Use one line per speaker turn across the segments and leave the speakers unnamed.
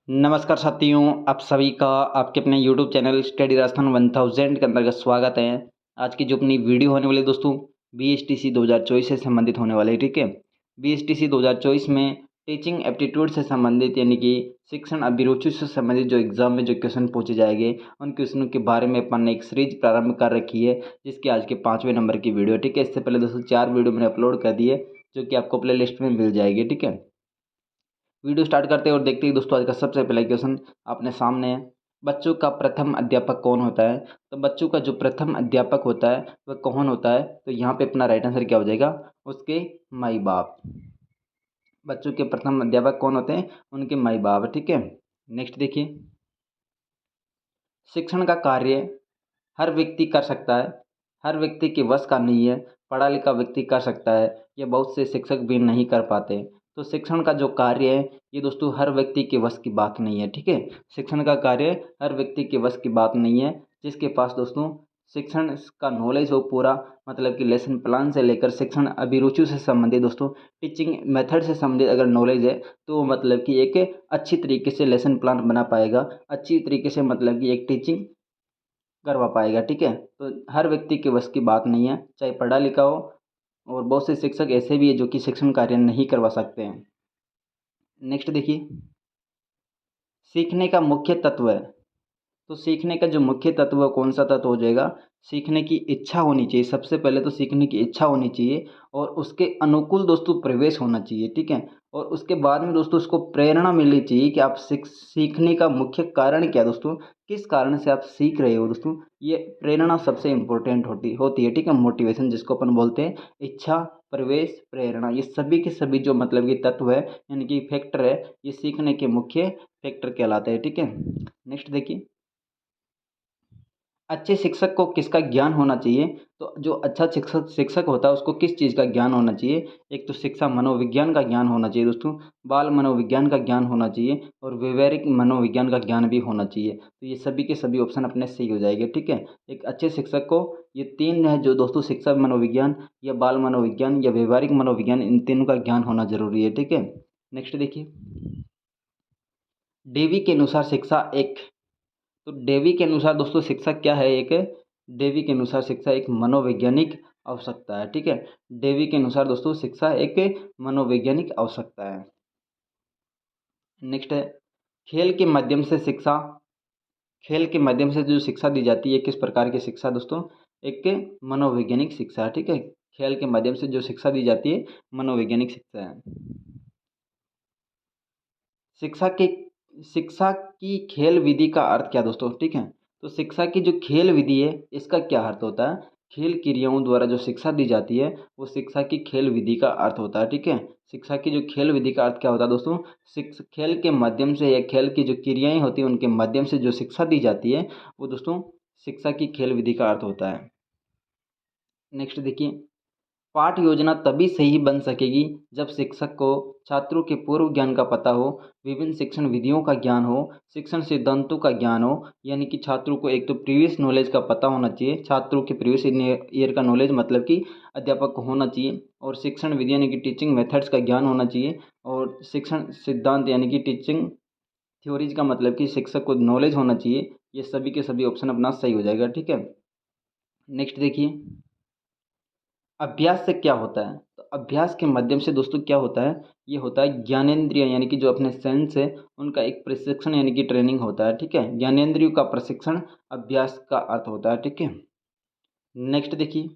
नमस्कार साथियों, आप सभी का आपके अपने YouTube चैनल स्टडी राजस्थान 1000 के अंतर्गत स्वागत है। आज की जो अपनी वीडियो होने वाली है दोस्तों, बीएसटीसी 2024 से संबंधित होने वाली है। ठीक है, बीएसटीसी 2024 में टीचिंग एप्टीट्यूड से संबंधित यानी कि शिक्षण अभिरुचि से संबंधित जो एग्जाम में जो क्वेश्चन पूछे जाएंगे, उन क्वेश्चनों के बारे में अपन ने एक सीरीज प्रारंभ कर रखी है, जिसकी आज के 5वें नंबर की वीडियो। ठीक है, इससे पहले दोस्तों 4 वीडियो मैंने अपलोड कर दी है, जो कि आपको प्ले लिस्ट में मिल जाएगी। ठीक है, वीडियो स्टार्ट करते हैं और देखते हैं दोस्तों। आज का सबसे पहला क्वेश्चन अपने सामने है, बच्चों का प्रथम अध्यापक कौन होता है? तो बच्चों का जो प्रथम अध्यापक होता है वह कौन होता है? तो यहाँ पे अपना राइट आंसर क्या हो जाएगा? उसके माई बाप। बच्चों के प्रथम अध्यापक कौन होते हैं? उनके माई बाप। ठीक है, नेक्स्ट देखिए, शिक्षण का कार्य हर व्यक्ति कर सकता है, हर व्यक्ति के वश का नहीं है। पढ़ा लिखा व्यक्ति कर सकता है, ये बहुत से शिक्षक भी नहीं कर पाते। तो शिक्षण का जो कार्य है, ये दोस्तों हर व्यक्ति के वश की बात नहीं है। ठीक है, शिक्षण का कार्य हर व्यक्ति के वश की बात नहीं है। जिसके पास दोस्तों शिक्षण का नॉलेज हो पूरा, मतलब कि लेसन प्लान से लेकर शिक्षण अभिरुचि से संबंधित दोस्तों टीचिंग मेथड से संबंधित अगर नॉलेज है, तो मतलब कि एक अच्छी तरीके से लेसन प्लान बना पाएगा, अच्छी तरीके से मतलब कि एक टीचिंग करवा पाएगा। ठीक है, तो हर व्यक्ति के बस की बात नहीं है, चाहे पढ़ा लिखा हो। और बहुत से शिक्षक ऐसे भी है जो कि शिक्षण कार्य नहीं करवा सकते हैं। नेक्स्ट देखिए, सीखने का मुख्य तत्व है। तो सीखने का जो मुख्य तत्व है, कौन सा तत्व हो जाएगा? सीखने की इच्छा होनी चाहिए। सबसे पहले तो सीखने की इच्छा होनी चाहिए और उसके अनुकूल दोस्तों प्रवेश होना चाहिए। ठीक है, और उसके बाद में दोस्तों उसको प्रेरणा मिलनी चाहिए कि आप सीखने का मुख्य कारण क्या है दोस्तों, किस कारण से आप सीख रहे हो दोस्तों। ये प्रेरणा सबसे इम्पोर्टेंट होती है। ठीक है, मोटिवेशन जिसको अपन बोलते हैं, इच्छा, प्रवेश, प्रेरणा, ये सभी के सभी जो मतलब ये तत्व है यानी कि फैक्टर है, ये सीखने के मुख्य फैक्टर कहलाते हैं। ठीक है, नेक्स्ट देखिए, अच्छे शिक्षक को किसका ज्ञान होना चाहिए? तो जो अच्छा शिक्षक शिक्षक होता है उसको किस चीज़ का ज्ञान होना चाहिए? एक तो शिक्षा मनोविज्ञान का ज्ञान होना चाहिए दोस्तों, बाल मनोविज्ञान का ज्ञान होना चाहिए और व्यवहारिक मनोविज्ञान का ज्ञान भी होना चाहिए। तो ये सभी के सभी ऑप्शन अपने सही हो जाएंगे। ठीक है, एक अच्छे शिक्षक को ये तीन है जो दोस्तों, शिक्षा मनोविज्ञान या बाल मनोविज्ञान या व्यवहारिक मनोविज्ञान, इन तीनों का ज्ञान होना जरूरी है। ठीक है, नेक्स्ट देखिए, डेवी के अनुसार शिक्षा एक, तो डेवी के अनुसार दोस्तों शिक्षा क्या है? एक डेवी के अनुसार शिक्षा एक मनोवैज्ञानिक आवश्यकता है। ठीक है, डेवी के अनुसार दोस्तों शिक्षा एक मनोवैज्ञानिक आवश्यकता है। नेक्स्ट है, खेल के माध्यम से शिक्षा, खेल के माध्यम से जो शिक्षा दी जाती है किस प्रकार की शिक्षा दोस्तों? एक मनोवैज्ञानिक शिक्षा है। ठीक है, खेल के माध्यम से जो शिक्षा दी जाती है मनोवैज्ञानिक शिक्षा है। शिक्षा की शिक्षा की खेल विधि का अर्थ क्या दोस्तों? ठीक है, तो शिक्षा की जो खेल विधि है इसका क्या अर्थ होता है? खेल क्रियाओं द्वारा जो शिक्षा दी जाती है वो शिक्षा की खेल विधि का अर्थ होता है। ठीक है, शिक्षा की जो खेल विधि का अर्थ क्या होता है दोस्तों? खेल के माध्यम से या खेल की जो क्रियाएं होती हैं उनके माध्यम से जो शिक्षा दी जाती है वो दोस्तों शिक्षा की खेल विधि का अर्थ होता है। नेक्स्ट देखिए, पाठ योजना तभी सही बन सकेगी जब शिक्षक को छात्रों के पूर्व ज्ञान का पता हो, विभिन्न शिक्षण विधियों का ज्ञान हो, शिक्षण सिद्धांतों का ज्ञान हो। यानी कि छात्रों को एक तो प्रीवियस नॉलेज का पता होना चाहिए, छात्रों के प्रीवियस ईयर का नॉलेज मतलब कि अध्यापक को होना चाहिए, और शिक्षण विधि यानी कि टीचिंग मेथड्स का ज्ञान होना चाहिए, और शिक्षण सिद्धांत यानी कि टीचिंग थ्योरीज का मतलब कि शिक्षक को नॉलेज होना चाहिए। ये सभी के सभी ऑप्शन अपना सही हो जाएगा। ठीक है, नेक्स्ट देखिए, अभ्यास से क्या होता है? तो अभ्यास के माध्यम से दोस्तों क्या होता है? ये होता है ज्ञानेंद्रिय यानी कि जो अपने सेंस है उनका एक प्रशिक्षण यानी कि ट्रेनिंग होता है। ठीक है, ज्ञानेंद्रियों का प्रशिक्षण अभ्यास का अर्थ होता है। ठीक है, नेक्स्ट देखिए,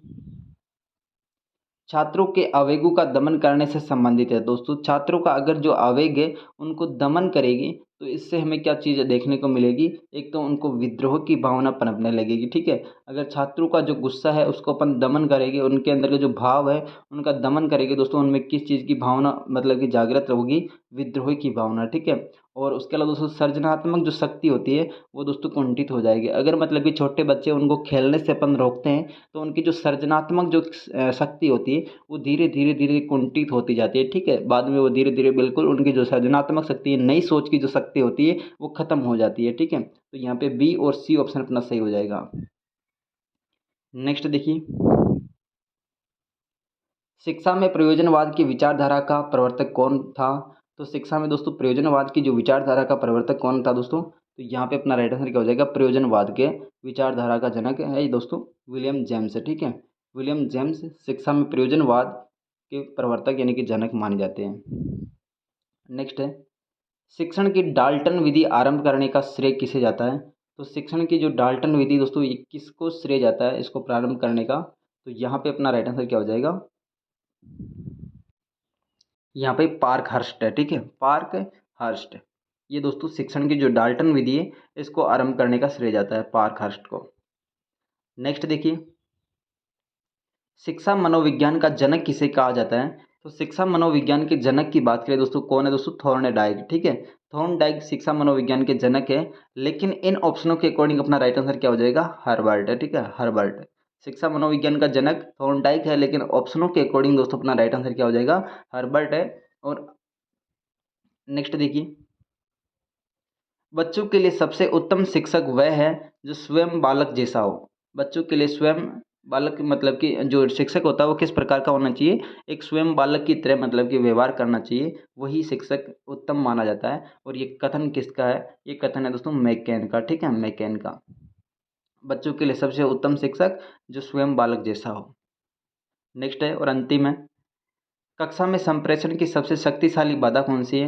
छात्रों के आवेगों का दमन करने से संबंधित है दोस्तों। छात्रों का अगर जो आवेग है उनको दमन करेगी तो इससे हमें क्या चीज़ देखने को मिलेगी? एक तो उनको विद्रोह की भावना पनपने लगेगी। ठीक है, अगर छात्रों का जो गुस्सा है उसको अपन दमन करेंगे, उनके अंदर के जो भाव है उनका दमन करेंगे दोस्तों, उनमें किस चीज़ की भावना मतलब कि जागृत होगी? विद्रोह की भावना। ठीक है, और उसके अलावा दोस्तों सृजनात्मक जो शक्ति होती है वो दोस्तों कुंठित हो जाएगी। अगर मतलब कि छोटे बच्चे उनको खेलने से अपन रोकते हैं तो उनकी जो सृजनात्मक जो शक्ति होती है वो धीरे धीरे धीरे कुंठित होती जाती है। ठीक है, बाद में वो धीरे धीरे बिल्कुल उनकी जो सृजनात्मक शक्ति है, नई सोच की जो शक्ति होती है वो खत्म हो जाती है। ठीक है, तो यहाँ पे बी और सी ऑप्शन अपना सही हो जाएगा। नेक्स्ट देखिए, शिक्षा में प्रयोजनवाद की विचारधारा का प्रवर्तक कौन था? तो शिक्षा में दोस्तों प्रयोजनवाद की जो विचारधारा का प्रवर्तक कौन था दोस्तों? तो यहाँ पे अपना राइट आंसर क्या हो जाएगा? प्रयोजनवाद के विचारधारा का जनक है ये दोस्तों विलियम जेम्स है। ठीक है, विलियम जेम्स शिक्षा में प्रयोजनवाद के प्रवर्तक यानी कि जनक माने जाते हैं। नेक्स्ट है, शिक्षण की डाल्टन विधि आरंभ करने का श्रेय किसे जाता है? तो शिक्षण की जो डाल्टन विधि दोस्तों ये किसको श्रेय जाता है इसको प्रारंभ करने का? तो यहाँ पे अपना राइट आंसर क्या हो जाएगा? यहाँ पे पार्क हर्स्ट है। ठीक है, पार्क हर्स्ट। ये दोस्तों शिक्षण की जो डाल्टन विधि है इसको आरंभ करने का श्रेय जाता है पार्क हर्स्ट को। नेक्स्ट देखिए, शिक्षा मनोविज्ञान का जनक किसे कहा जाता है? तो शिक्षा मनोविज्ञान के जनक की बात करें दोस्तों, कौन है दोस्तों? थॉर्नडाइक। ठीक है, थॉर्नडाइक शिक्षा मनोविज्ञान के जनक है, लेकिन इन ऑप्शनों के अकॉर्डिंग अपना राइट आंसर क्या हो जाएगा? हर्बर्ट है। ठीक है, हर्बर्ट। शिक्षा मनोविज्ञान का जनक थॉर्नडाइक है, लेकिन ऑप्शनों के अकॉर्डिंग दोस्तों अपना राइट आंसर क्या हो जाएगा? हर्बर्ट है। और नेक्स्ट देखिए, बच्चों के लिए सबसे उत्तम शिक्षक वह है जो स्वयं बालक जैसा हो। बच्चों के लिए स्वयं बालक मतलब कि जो शिक्षक होता है वो किस प्रकार का होना चाहिए? एक स्वयं बालक की तरह मतलब कि व्यवहार करना चाहिए, वही शिक्षक उत्तम माना जाता है। और ये कथन किसका है? ये कथन है दोस्तों मैककेन का। ठीक है, मैककेन का। बच्चों के लिए सबसे उत्तम शिक्षक जो स्वयं बालक जैसा हो। नेक्स्ट है और अंतिम है, कक्षा में संप्रेषण की सबसे शक्तिशाली बाधा कौन सी है?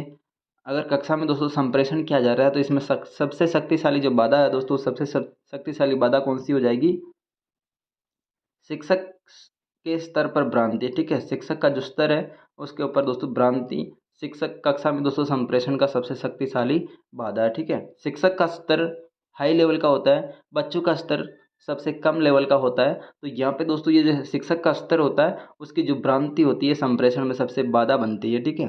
अगर कक्षा में दोस्तों संप्रेषण किया जा रहा है तो इसमें सबसे शक्तिशाली जो बाधा है दोस्तों, सबसे शक्तिशाली बाधा कौन सी हो जाएगी? शिक्षक के स्तर पर भ्रांति। ठीक है, शिक्षक का जो स्तर है उसके ऊपर दोस्तों भ्रांति शिक्षक कक्षा में दोस्तों संप्रेषण का सबसे शक्तिशाली बाधा है। ठीक है, शिक्षक का स्तर हाई लेवल का होता है, बच्चों का स्तर सबसे कम लेवल का होता है। तो यहाँ पे दोस्तों ये जो शिक्षक का स्तर होता है उसकी जो भ्रांति होती है संप्रेषण में सबसे बाधा बनती है। ठीक है,